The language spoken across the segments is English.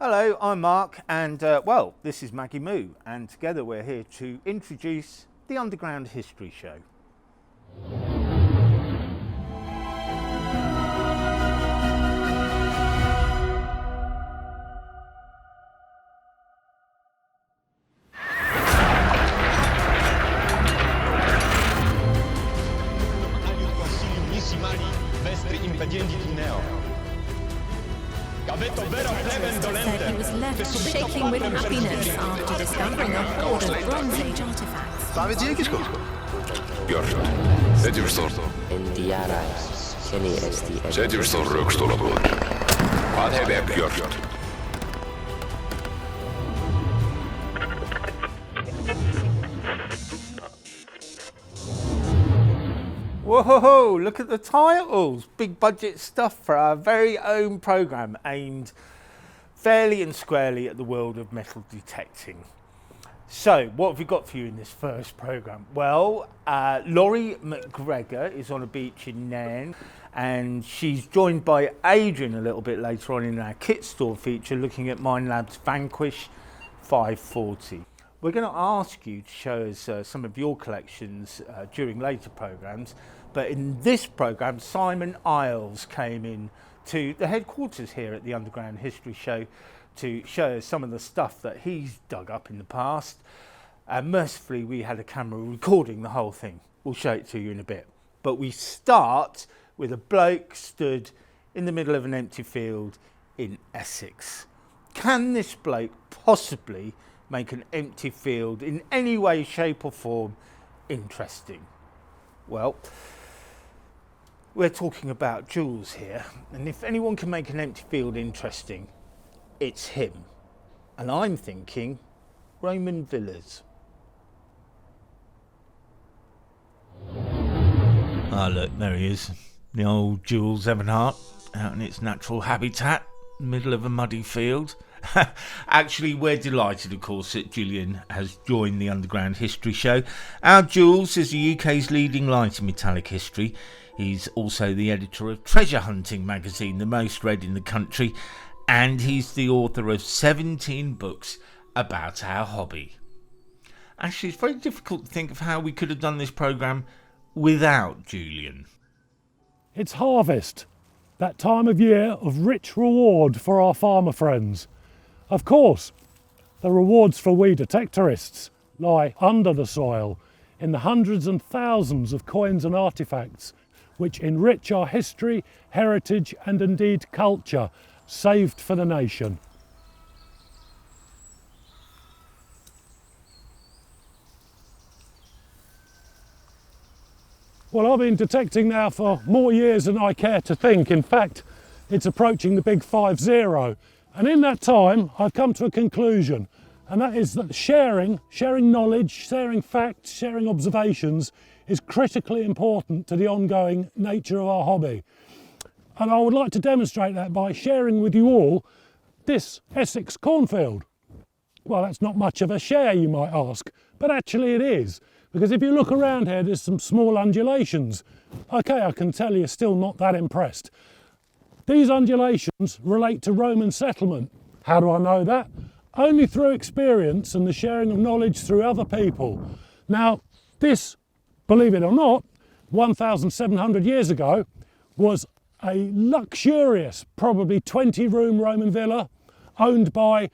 Hello, I'm Mark, and well, this is Maggie Moo, and together we're here to introduce the Underground History Show. Said he was left shaking with happiness after discovering a hoard of Bronze Age artifacts. Björn, setjum stór rökstól á borð. Hvað hef ég gjört? Whoa, look at the titles! Big budget stuff for our very own programme aimed fairly and squarely at the world of metal detecting. So, what have we got for you in this first programme? Well, Laurie McGregor is on a beach in Nairn, and she's joined by Adrian a little bit later on in our kit store feature looking at Minelab's Vanquish 540. We're going to ask you to show us some of your collections during later programmes, but in this programme Simon Isles came in to the headquarters here at the Underground History Show to show us some of the stuff that he's dug up in the past, and mercifully we had a camera recording the whole thing. We'll show it to you in a bit. But we start with a bloke stood in the middle of an empty field in Essex. Can this bloke possibly make an empty field in any way, shape or form interesting? Well, we're talking about Jules here, and if anyone can make an empty field interesting, it's him. And I'm thinking Roman villas. Ah, look, there he is. The old Jules Everhart out in its natural habitat, middle of a muddy field. Actually, we're delighted, of course, that Julian has joined the Underground History Show. Our Jules is the UK's leading light in metallic history. He's also the editor of Treasure Hunting magazine, the most read in the country, and he's the author of 17 books about our hobby. Actually, it's very difficult to think of how we could have done this programme without Julian. It's harvest, that time of year of rich reward for our farmer friends. Of course, the rewards for we detectorists lie under the soil in the hundreds and thousands of coins and artefacts which enrich our history, heritage and indeed culture, saved for the nation. Well, I've been detecting now for more years than I care to think. In fact, it's approaching the big 5-0. And in that time, I've come to a conclusion, and that is that sharing knowledge, sharing facts, sharing observations is critically important to the ongoing nature of our hobby. And I would like to demonstrate that by sharing with you all this Essex cornfield. Well, that's not much of a share, you might ask, but actually it is. Because if you look around here, there's some small undulations. Okay, I can tell you're still not that impressed. These undulations relate to Roman settlement. How do I know that? Only through experience and the sharing of knowledge through other people. Now, this, believe it or not, 1,700 years ago, was a luxurious, probably 20-room Roman villa owned by,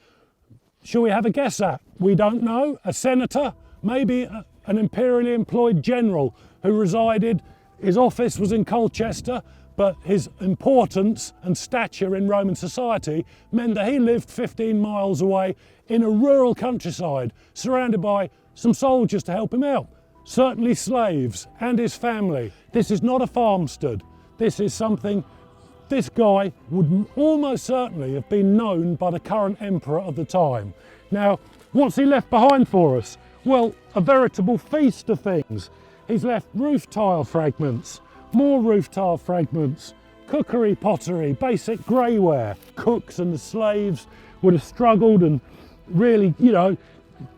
shall we have a guess at? We don't know, a senator, maybe an imperially employed general who resided, his office was in Colchester, but his importance and stature in Roman society meant that he lived 15 miles away in a rural countryside, surrounded by some soldiers to help him out, certainly slaves and his family. This is not a farmstead. This is something this guy would almost certainly have been known by the current emperor of the time. Now, what's he left behind for us? Well, a veritable feast of things. He's left roof tile fragments, more roof tile fragments, cookery, pottery, basic greyware. Cooks and the slaves would have struggled and really,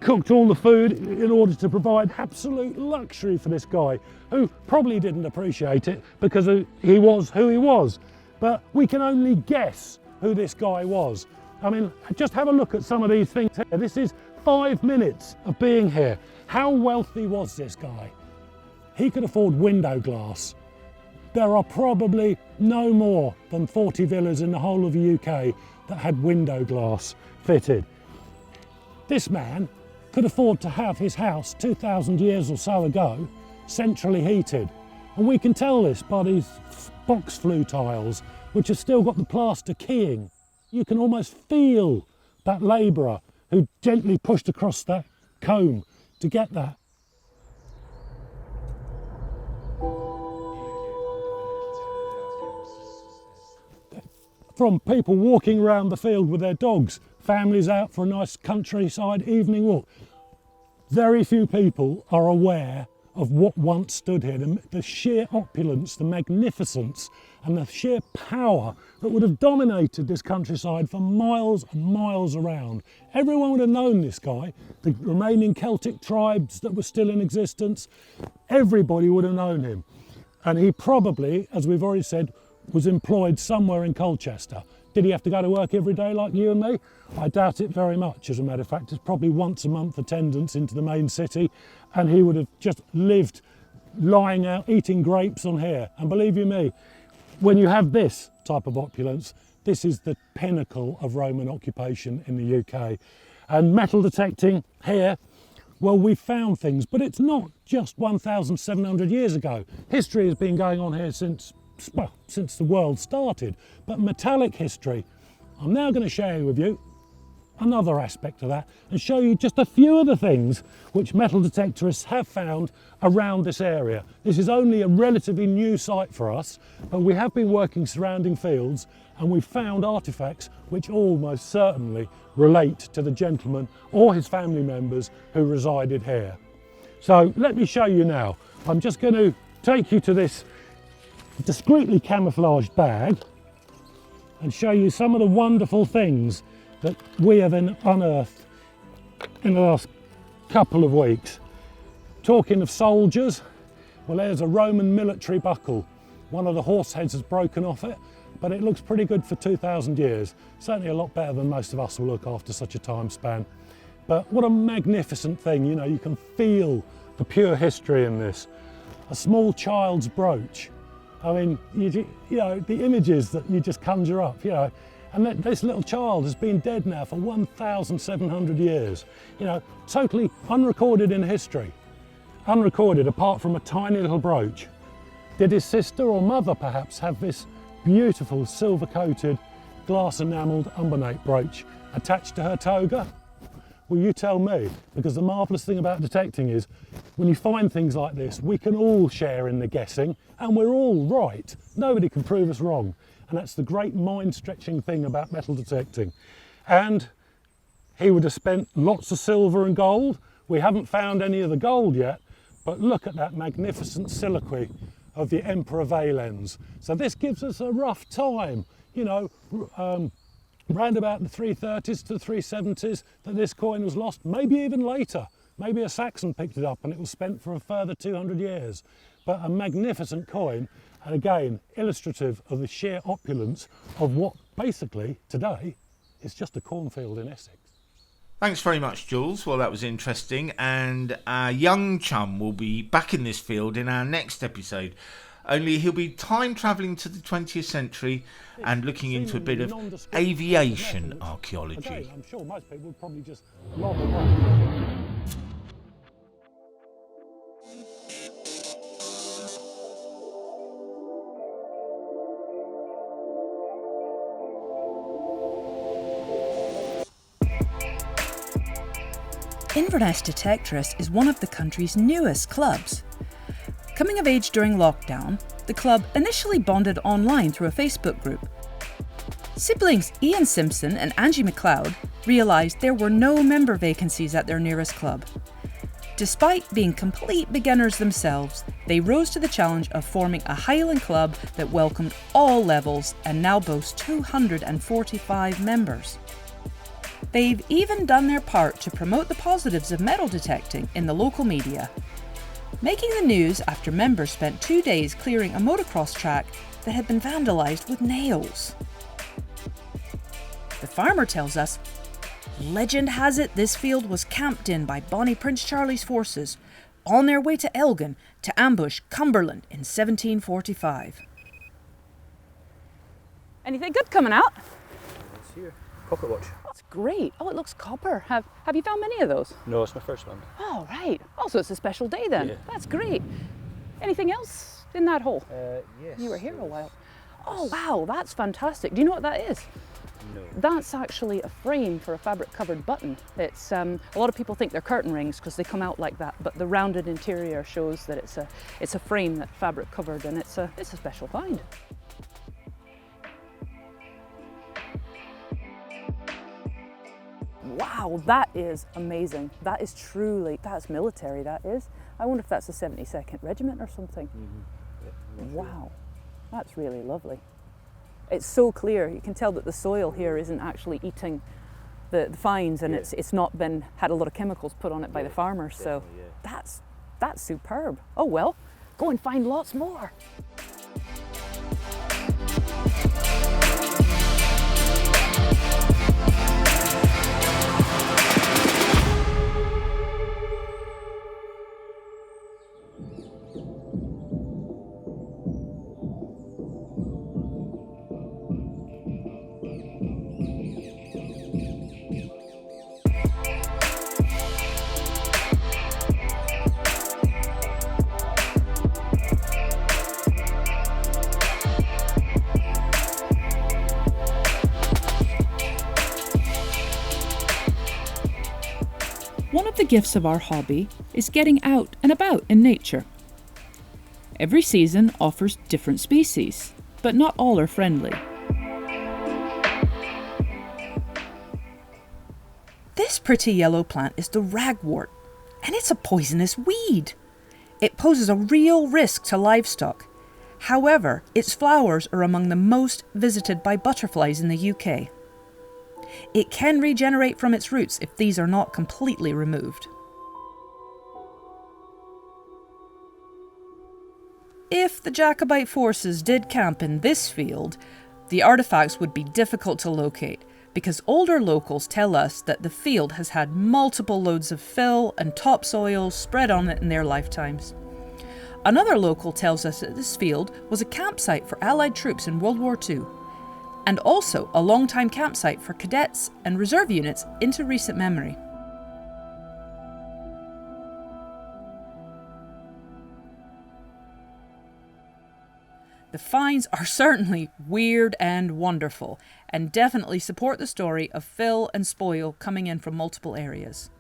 cooked all the food in order to provide absolute luxury for this guy, who probably didn't appreciate it because he was who he was. But we can only guess who this guy was. I mean, just have a look at some of these things here. This is 5 minutes of being here. How wealthy was this guy? He could afford window glass. There are probably no more than 40 villas in the whole of the UK that had window glass fitted. This man could afford to have his house 2,000 years or so ago centrally heated. And we can tell this by these box flue tiles, which have still got the plaster keying. You can almost feel that labourer who gently pushed across that comb to get that. From people walking around the field with their dogs, families out for a nice countryside evening walk. Very few people are aware of what once stood here, the sheer opulence, the magnificence and the sheer power that would have dominated this countryside for miles and miles around. Everyone would have known this guy, the remaining Celtic tribes that were still in existence, everybody would have known him. And he probably, as we've already said, was employed somewhere in Colchester. Did he have to go to work every day like you and me? I doubt it very much, as a matter of fact. It's probably once a month attendance into the main city, and he would have just lived lying out eating grapes on here. And believe you me, when you have this type of opulence, this is the pinnacle of Roman occupation in the UK. And metal detecting here, well, we found things, but it's not just 1,700 years ago. History has been going on here since the world started, but metallic history. I'm now going to share with you another aspect of that and show you just a few of the things which metal detectorists have found around this area. This is only a relatively new site for us, but we have been working surrounding fields and we've found artifacts which almost certainly relate to the gentleman or his family members who resided here. So let me show you now. I'm just going to take you to this discreetly camouflaged bag and show you some of the wonderful things that we have unearthed in the last couple of weeks. Talking of soldiers, well, there's a Roman military buckle. One of the horse heads has broken off it, but it looks pretty good for 2,000 years. Certainly a lot better than most of us will look after such a time span. But what a magnificent thing, you know, you can feel the pure history in this. A small child's brooch. I mean, you know, the images that you just conjure up, you know, and this little child has been dead now for 1,700 years, you know, totally unrecorded in history, unrecorded apart from a tiny little brooch. Did his sister or mother perhaps have this beautiful silver-coated, glass-enamelled umbonate brooch attached to her toga? Well, you tell me, because the marvellous thing about detecting is when you find things like this, we can all share in the guessing and we're all right. Nobody can prove us wrong. And that's the great mind-stretching thing about metal detecting. And he would have spent lots of silver and gold. We haven't found any of the gold yet, but look at that magnificent siliquy of the Emperor Valens. So this gives us a rough time, you know, round about the 330s to the 370s that this coin was lost, maybe even later. Maybe a Saxon picked it up and it was spent for a further 200 years. But a magnificent coin, and again, illustrative of the sheer opulence of what basically today is just a cornfield in Essex. Thanks very much, Jules. Well, that was interesting. And our young chum will be back in this field in our next episode. Only he'll be time travelling to the 20th century and looking into a bit of aviation archaeology. Again, I'm sure most people would probably just lob it on. Inverness Detectorists is one of the country's newest clubs. Coming of age during lockdown, the club initially bonded online through a Facebook group. Siblings Ian Simpson and Angie McLeod realised there were no member vacancies at their nearest club. Despite being complete beginners themselves, they rose to the challenge of forming a Highland club that welcomed all levels and now boasts 245 members. They've even done their part to promote the positives of metal detecting in the local media, making the news after members spent 2 days clearing a motocross track that had been vandalised with nails. The farmer tells us, legend has it this field was camped in by Bonnie Prince Charlie's forces on their way to Elgin to ambush Cumberland in 1745. Anything good coming out? It's here. Pocket watch. That's great. Oh, it looks copper. Have you found many of those? No, it's my first one. Oh, right. Oh, so it's a special day then. Yeah. That's great. Anything else in that hole? Yes. You were here a while. Oh, wow, that's fantastic. Do you know what that is? No. That's actually a frame for a fabric-covered button. It's a lot of people think they're curtain rings because they come out like that, but the rounded interior shows that it's a frame that's fabric-covered, and it's a special find. Wow, that is amazing. That is truly, that's military, that is. I wonder if that's the 72nd Regiment or something. Mm-hmm. Wow, that's really lovely. It's so clear. You can tell that the soil here isn't actually eating the fines, and it's not had a lot of chemicals put on it by the farmers. So that's superb. Oh well, go and find lots more. One of the gifts of our hobby is getting out and about in nature. Every season offers different species, but not all are friendly. This pretty yellow plant is the ragwort, and it's a poisonous weed. It poses a real risk to livestock. However, its flowers are among the most visited by butterflies in the UK. It can regenerate from its roots if these are not completely removed. If the Jacobite forces did camp in this field, the artifacts would be difficult to locate because older locals tell us that the field has had multiple loads of fill and topsoil spread on it in their lifetimes. Another local tells us that this field was a campsite for Allied troops in World War II, and also a long-time campsite for cadets and reserve units into recent memory. The finds are certainly weird and wonderful, and definitely support the story of fill and spoil coming in from multiple areas.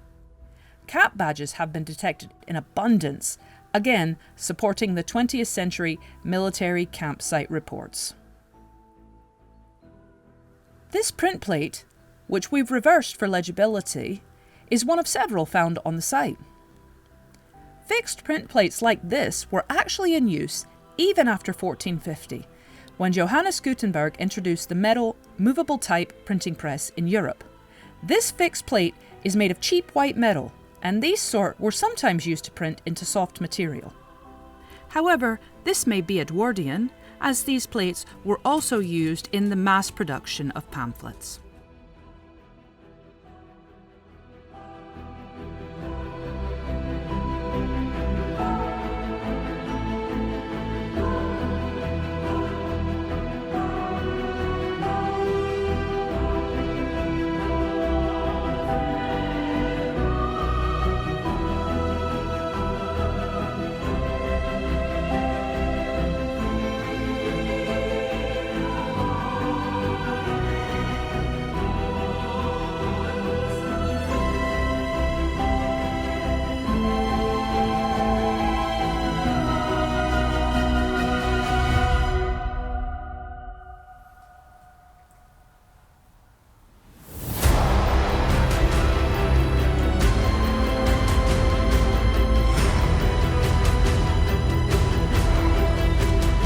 Cap badges have been detected in abundance, again supporting the 20th century military campsite reports. This print plate, which we've reversed for legibility, is one of several found on the site. Fixed print plates like this were actually in use even after 1450, when Johannes Gutenberg introduced the metal, movable type printing press in Europe. This fixed plate is made of cheap white metal, and these sort were sometimes used to print into soft material. However, this may be Edwardian, as these plates were also used in the mass production of pamphlets.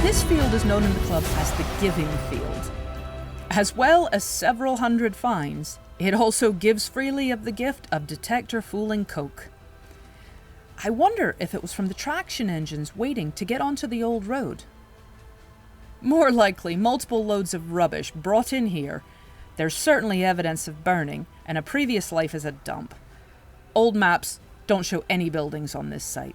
This field is known in the club as the Giving Field. As well as several hundred finds, it also gives freely of the gift of detector fooling coke. I wonder if it was from the traction engines waiting to get onto the old road. More likely, multiple loads of rubbish brought in here, There's certainly evidence of burning and a previous life as a dump. Old maps don't show any buildings on this site.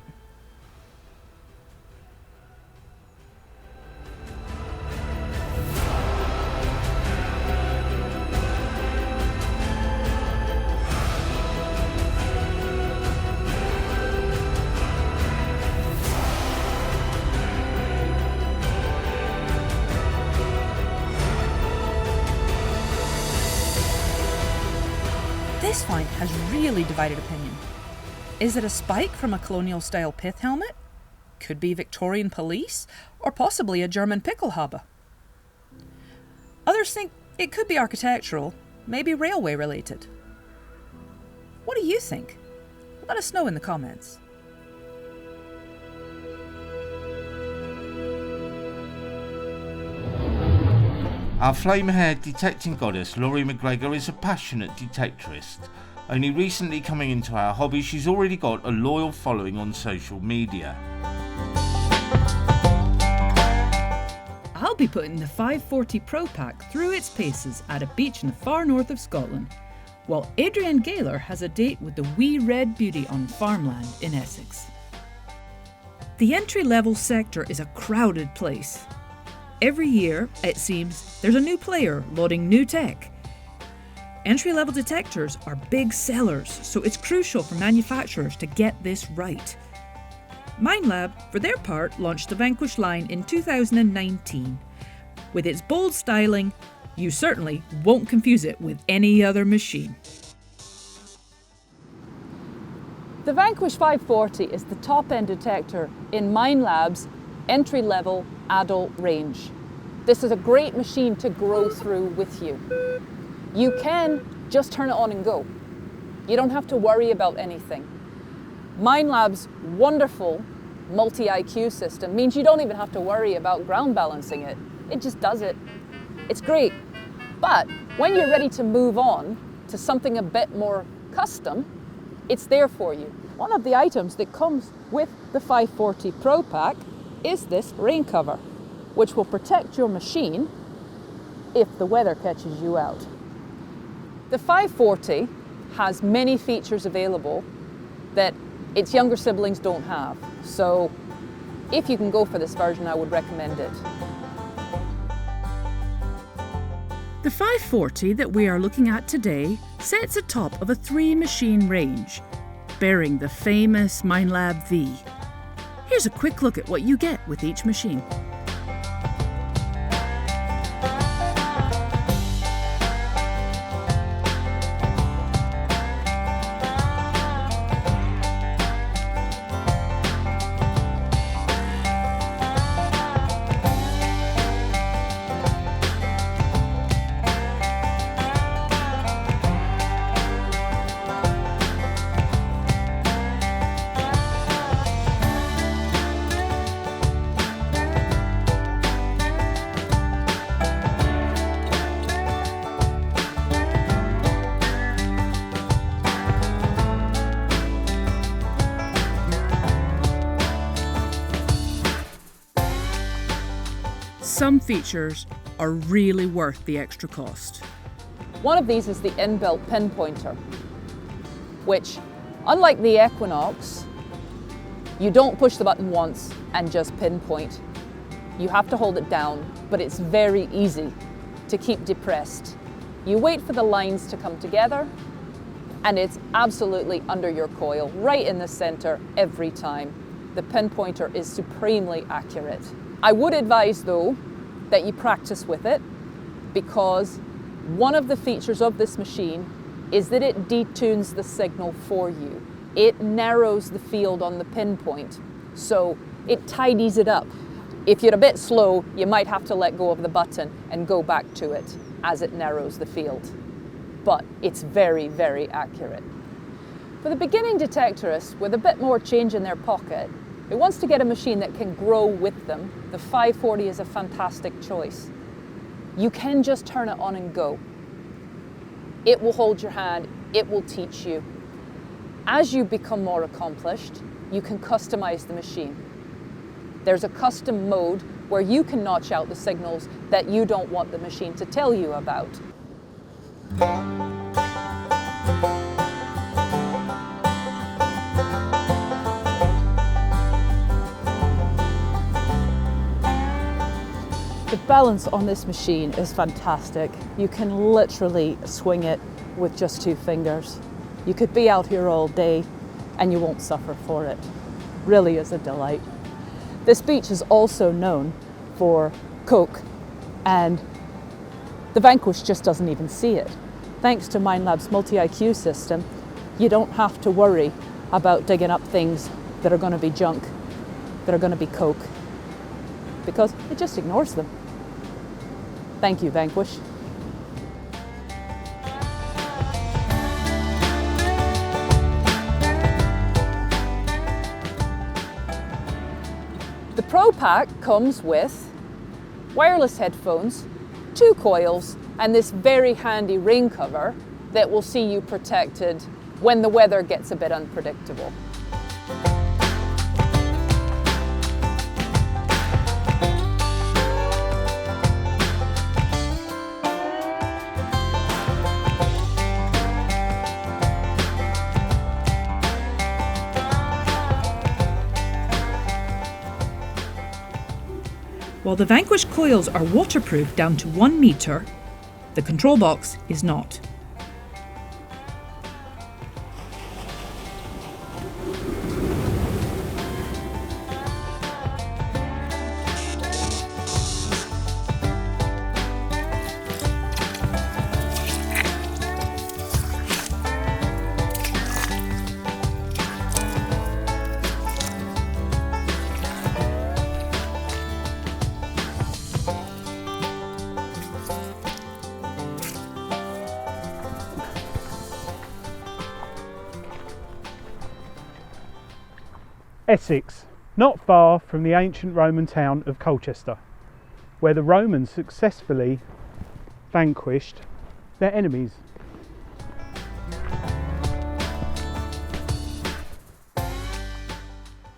This find has really divided opinion. Is it a spike from a colonial-style pith helmet? Could be Victorian police, or possibly a German Pickelhaube. Others think it could be architectural, maybe railway related. What do you think? Let us know in the comments. Our flame-haired detecting goddess, Laurie McGregor, is a passionate detectorist. Only recently coming into our hobby, she's already got a loyal following on social media. I'll be putting the 540 Pro Pack through its paces at a beach in the far north of Scotland, while Adrian Gaylor has a date with the wee red beauty on farmland in Essex. The entry-level sector is a crowded place. Every year, it seems, there's a new player loading new tech. Entry-level detectors are big sellers, so it's crucial for manufacturers to get this right. Minelab, for their part, launched the Vanquish line in 2019. With its bold styling, you certainly won't confuse it with any other machine. The Vanquish 540 is the top-end detector in Minelab's entry-level adult range. This is a great machine to grow through with you. You can just turn it on and go. You don't have to worry about anything. Minelab's wonderful multi-IQ system means you don't even have to worry about ground balancing it. It just does it. It's great. But when you're ready to move on to something a bit more custom, it's there for you. One of the items that comes with the 540 Pro Pack is this rain cover, which will protect your machine if the weather catches you out. The 540 has many features available that its younger siblings don't have. So if you can go for this version, I would recommend it. The 540 that we are looking at today sits atop of a 3-machine range, bearing the famous Minelab V. Here's a quick look at what you get with each machine. Some features are really worth the extra cost. One of these is the inbuilt pinpointer, which, unlike the Equinox, you don't push the button once and just pinpoint. You have to hold it down, but it's very easy to keep depressed. You wait for the lines to come together, and it's absolutely under your coil, right in the center every time. The pinpointer is supremely accurate. I would advise, though, that you practice with it, because one of the features of this machine is that it detunes the signal for you. It narrows the field on the pinpoint, so it tidies it up. If you're a bit slow, you might have to let go of the button and go back to it as it narrows the field. But it's very, very accurate. For the beginning detectorist with a bit more change in their pocket, who wants to get a machine that can grow with them, the 540 is a fantastic choice. You can just turn it on and go. It will hold your hand, it will teach you. As you become more accomplished, you can customize the machine. There's a custom mode where you can notch out the signals that you don't want the machine to tell you about. The balance on this machine is fantastic. You can literally swing it with just 2 fingers. You could be out here all day and you won't suffer for it. Really is a delight. This beach is also known for coke, and the Vanquish just doesn't even see it. Thanks to Minelab's multi-IQ system, you don't have to worry about digging up things that are going to be junk, that are going to be coke, because it just ignores them. Thank you, Vanquish. The Pro Pack comes with wireless headphones, 2 coils, and this very handy rain cover that will see you protected when the weather gets a bit unpredictable. While the Vanquish coils are waterproof down to 1 metre, the control box is not. Essex, not far from the ancient Roman town of Colchester, where the Romans successfully vanquished their enemies.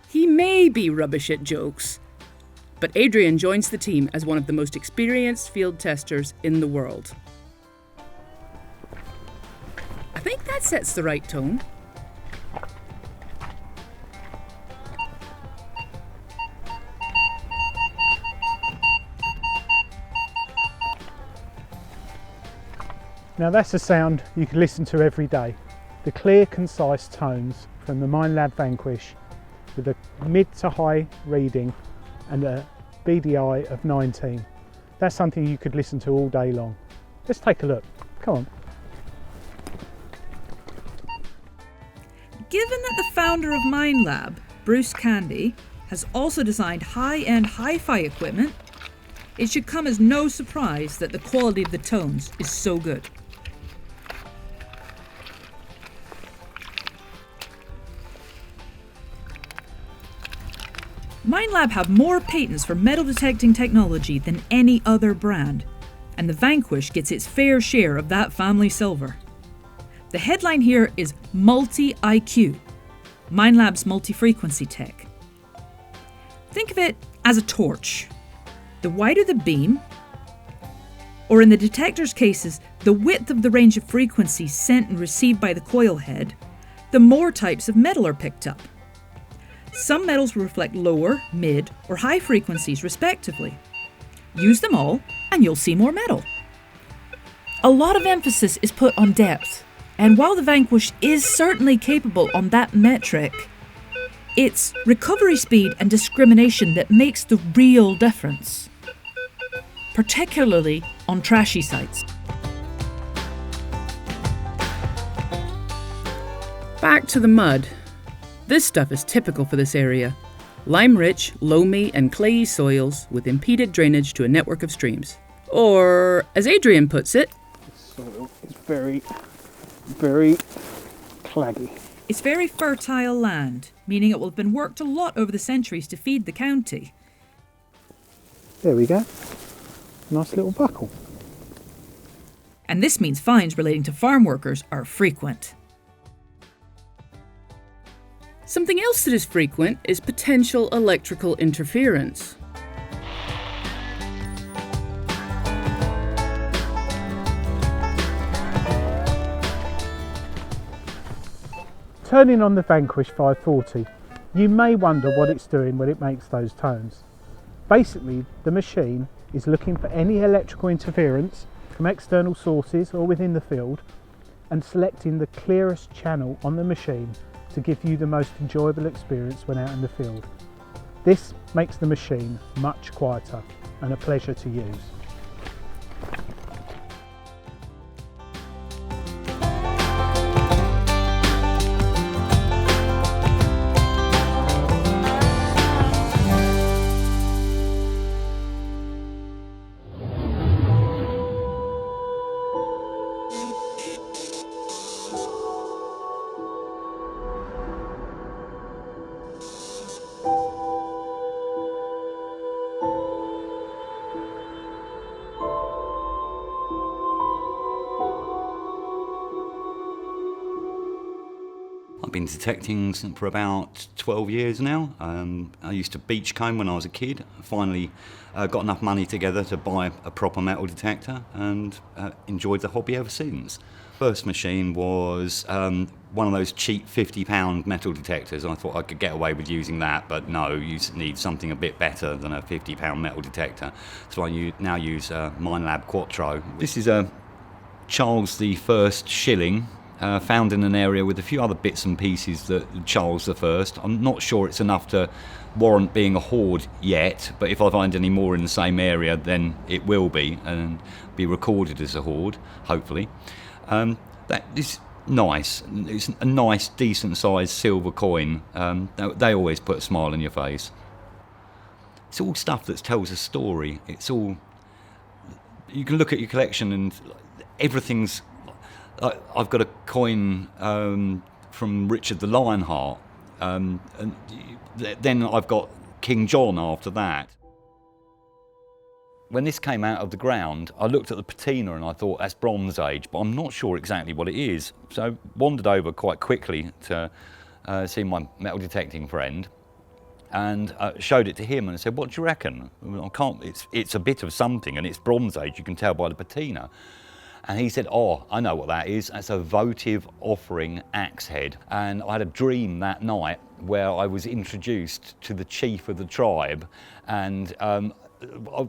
He may be rubbish at jokes, but Adrian joins the team as one of the most experienced field testers in the world. I think that sets the right tone. Now that's a sound you can listen to every day. The clear, concise tones from the Minelab Vanquish with a mid to high reading and a BDI of 19. That's something you could listen to all day long. Let's take a look. Come on. Given that the founder of Minelab, Bruce Candy, has also designed high-end hi-fi equipment, it should come as no surprise that the quality of the tones is so good. Minelab have more patents for metal detecting technology than any other brand, and the Vanquish gets its fair share of that family silver. The headline here is Multi-IQ, Minelab's multi-frequency tech. Think of it as a torch. The wider the beam, or in the detector's cases, the width of the range of frequencies sent and received by the coil head, the more types of metal are picked up. Some metals will reflect lower, mid, or high frequencies respectively. Use them all and you'll see more metal. A lot of emphasis is put on depth, and while the Vanquish is certainly capable on that metric, it's recovery speed and discrimination that makes the real difference, particularly on trashy sites. Back to the mud. This stuff is typical for this area. Lime-rich, loamy and clayey soils with impeded drainage to a network of streams. Or, as Adrian puts it, The soil is very, very claggy. It's very fertile land, meaning it will have been worked a lot over the centuries to feed the county. There we go. Nice little buckle. And this means fines relating to farm workers are frequent. something else that is frequent is potential electrical interference. Turning on the Vanquish 540, you may wonder what it's doing when it makes those tones. Basically, the machine is looking for any electrical interference from external sources or within the field and selecting the clearest channel on the machine to give you the most enjoyable experience when out in the field. This makes the machine much quieter and a pleasure to use. I've been detecting for about 12 years now. I used to beachcomb when I was a kid. I finally got enough money together to buy a proper metal detector and enjoyed the hobby ever since. First machine was one of those cheap £50 metal detectors. I thought I could get away with using that, but no, you need something a bit better than a £50 metal detector. So I now use Minelab Quattro. This is a Charles I shilling. Found in an area with a few other bits and pieces that Charles I. I'm not sure it's enough to warrant being a hoard yet, but if I find any more in the same area, then it will be and be recorded as a hoard, hopefully. That is nice. It's a nice, decent-sized silver coin. They always put a smile on your face. It's all stuff that tells a story. It's all. You can look at your collection and everything's. I've got a coin from Richard the Lionheart, and then I've got King John after that. When this came out of the ground, I looked at the patina and I thought, that's Bronze Age, but I'm not sure exactly what it is. So I wandered over quite quickly to see my metal detecting friend and showed it to him and said, what do you reckon? It's a bit of something and it's Bronze Age, you can tell by the patina. And he said, oh, I know what that is. That's a votive offering axe head. And I had a dream that night where I was introduced to the chief of the tribe. And I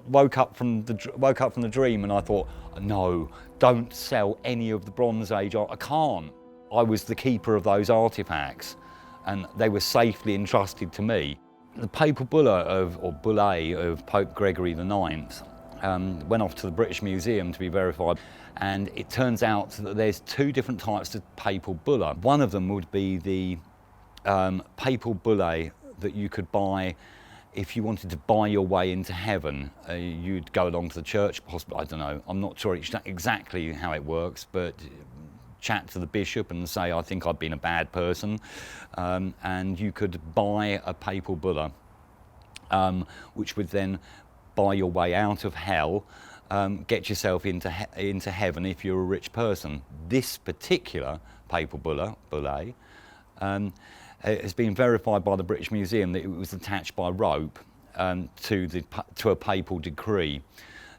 woke up from the dream and I thought, no, don't sell any of the Bronze Age. I can't. I was the keeper of those artifacts and they were safely entrusted to me. The papal bulle of Pope Gregory IX went off to the British Museum to be verified. And it turns out that there's two different types of papal bulla. One of them would be the papal bulle that you could buy if you wanted to buy your way into heaven. You'd go along to the church, possibly, I don't know, I'm not sure exactly how it works, but chat to the bishop and say, I think I've been a bad person. And you could buy a papal bulla, which would then buy your way out of hell. Get yourself into heaven if you're a rich person. This particular papal bulle has been verified by the British Museum that it was attached by rope to a papal decree.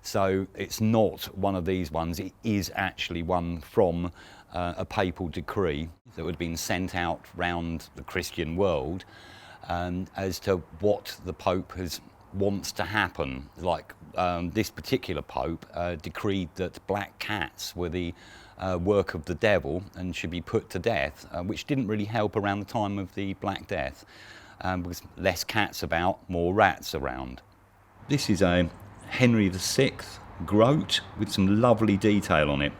So it's not one of these ones, it is actually one from a papal decree that would have been sent out round the Christian world as to what the Pope wants to happen. Like this particular Pope decreed that black cats were the work of the devil and should be put to death, which didn't really help around the time of the Black Death, because less cats about, more rats around. This is a Henry VI groat with some lovely detail on it.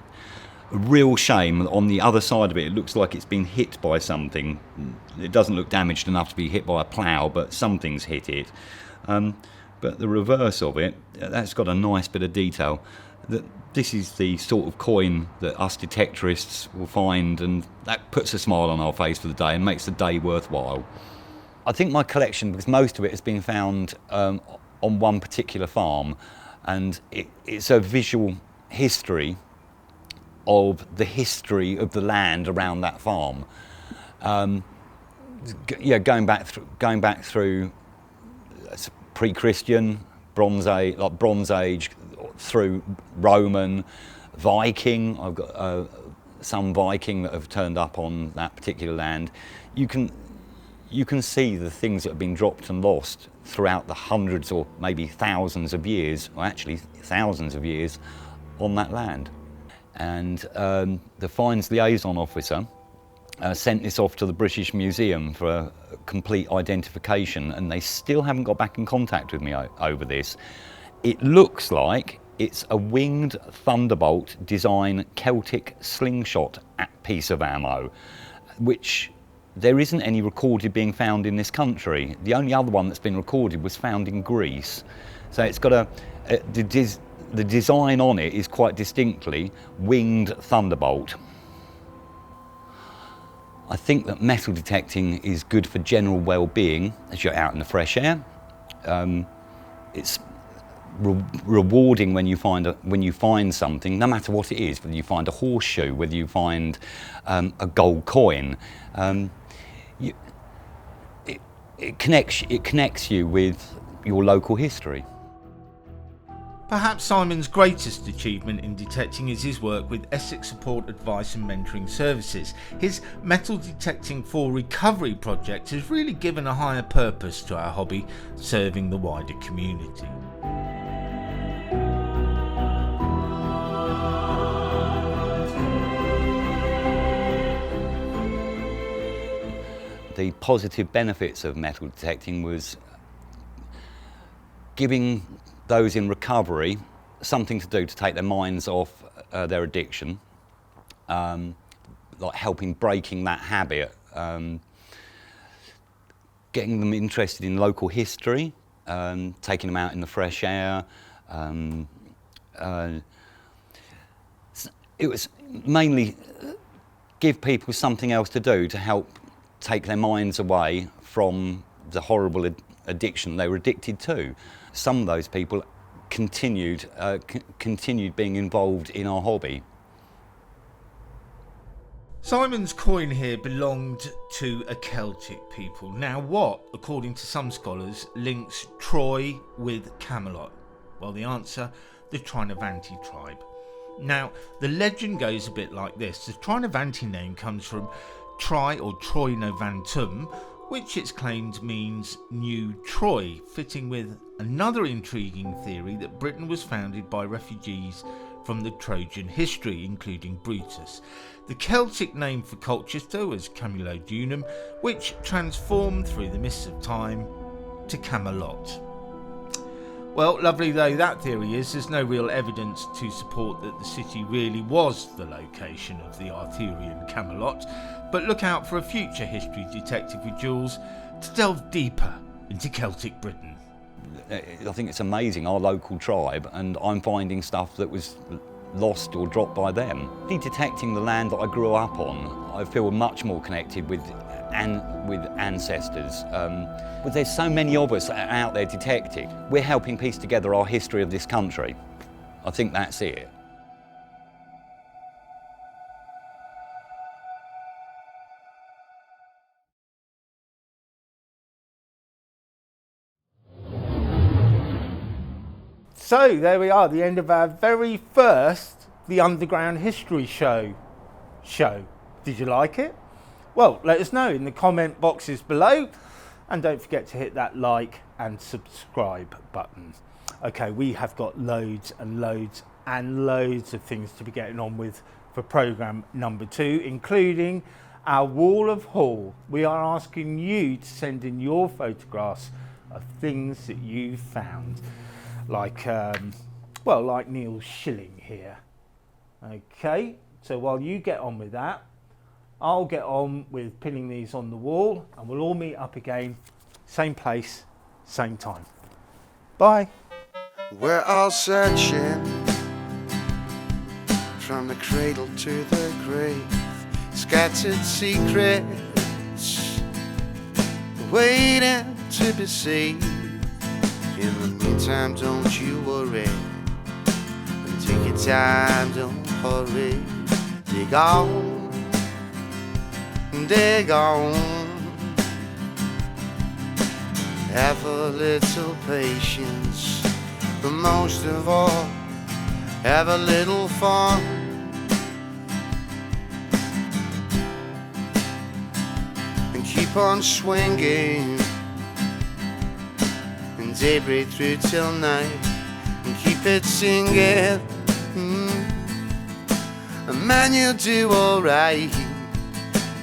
A real shame, on the other side of it, it looks like it's been hit by something. It doesn't look damaged enough to be hit by a plough, but something's hit it. But the reverse of it, that's got a nice bit of detail. This is the sort of coin that us detectorists will find, and that puts a smile on our face for the day and makes the day worthwhile. I think my collection, because most of it has been found on one particular farm, and it's a visual history of the history of the land around that farm. Going back through pre-Christian, Bronze Age through Roman, Viking. I've got some Viking that have turned up on that particular land, you can see the things that have been dropped and lost throughout the hundreds or maybe thousands of years, or actually thousands of years, on that land. And the Finds Liaison Officer sent this off to the British Museum for a complete identification, and they still haven't got back in contact with me over this. It looks like it's a winged Thunderbolt design Celtic slingshot piece of ammo, which there isn't any recorded being found in this country. The only other one that's been recorded was found in Greece. So it's got the design on it is quite distinctly winged Thunderbolt. I think that metal detecting is good for general well-being as you're out in the fresh air. It's rewarding when you find something, no matter what it is, whether you find a horseshoe, whether you find a gold coin. It connects you with your local history. Perhaps Simon's greatest achievement in detecting is his work with Essex Support Advice and Mentoring Services. His Metal Detecting for Recovery project has really given a higher purpose to our hobby, serving the wider community. The positive benefits of metal detecting was giving those in recovery something to do to take their minds off their addiction, like helping breaking that habit, getting them interested in local history, taking them out in the fresh air. It was mainly give people something else to do to help take their minds away from the horrible addiction they were addicted to. Some of those people continued being involved in our hobby. Simon's coin here belonged to a Celtic people. Now what, according to some scholars, links Troy with Camelot? Well, the answer, the Trinovanti tribe. Now, the legend goes a bit like this. The Trinovanti name comes from Tri or Troinovantum, which it's claimed means New Troy, fitting with another intriguing theory that Britain was founded by refugees from the Trojan history, including Brutus. The Celtic name for Colchester was Camulodunum, which transformed through the mists of time to Camelot. Well, lovely though that theory is, there's no real evidence to support that the city really was the location of the Arthurian Camelot, but look out for a future history detective with Jules to delve deeper into Celtic Britain. I think it's amazing, our local tribe, and I'm finding stuff that was lost or dropped by them. Detecting the land that I grew up on, I feel much more connected with ancestors. But there's so many of us out there detecting. We're helping piece together our history of this country. I think that's it. So there we are, the end of our very first The Underground History Show. Did you like it? Well, let us know in the comment boxes below, and don't forget to hit that like and subscribe button. Okay, we have got loads and loads and loads of things to be getting on with for programme number 2, including our Wall of Hall. We are asking you to send in your photographs of things that you found. Like Neil Schilling here. Okay, so while you get on with that, I'll get on with pinning these on the wall, and we'll all meet up again, same place, same time. Bye. We're all searching from the cradle to the grave, scattered secrets waiting to be saved. In the meantime, don't you worry, and take your time, don't hurry. Dig on, dig on. Have a little patience, but most of all, have a little fun. keep on swinging, and daybreak through till night, and keep it singing. And man, you'll do alright.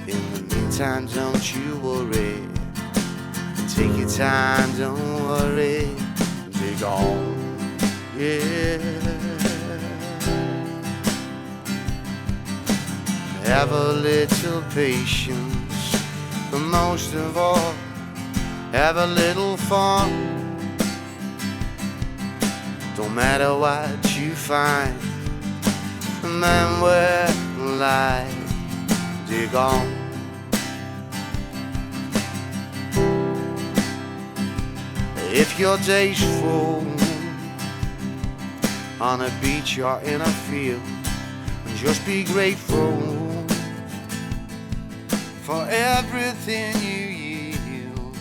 In the meantime, don't you worry. Take your time, don't worry. Dig on, yeah. Have a little patience, but most of all, have a little fun. Don't matter what you find, man, where life, dig on. If your day's full, on a beach or in a field, and just be grateful for everything you yield.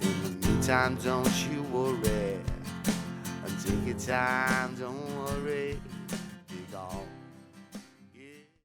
In the meantime, don't you worry, and take your time, don't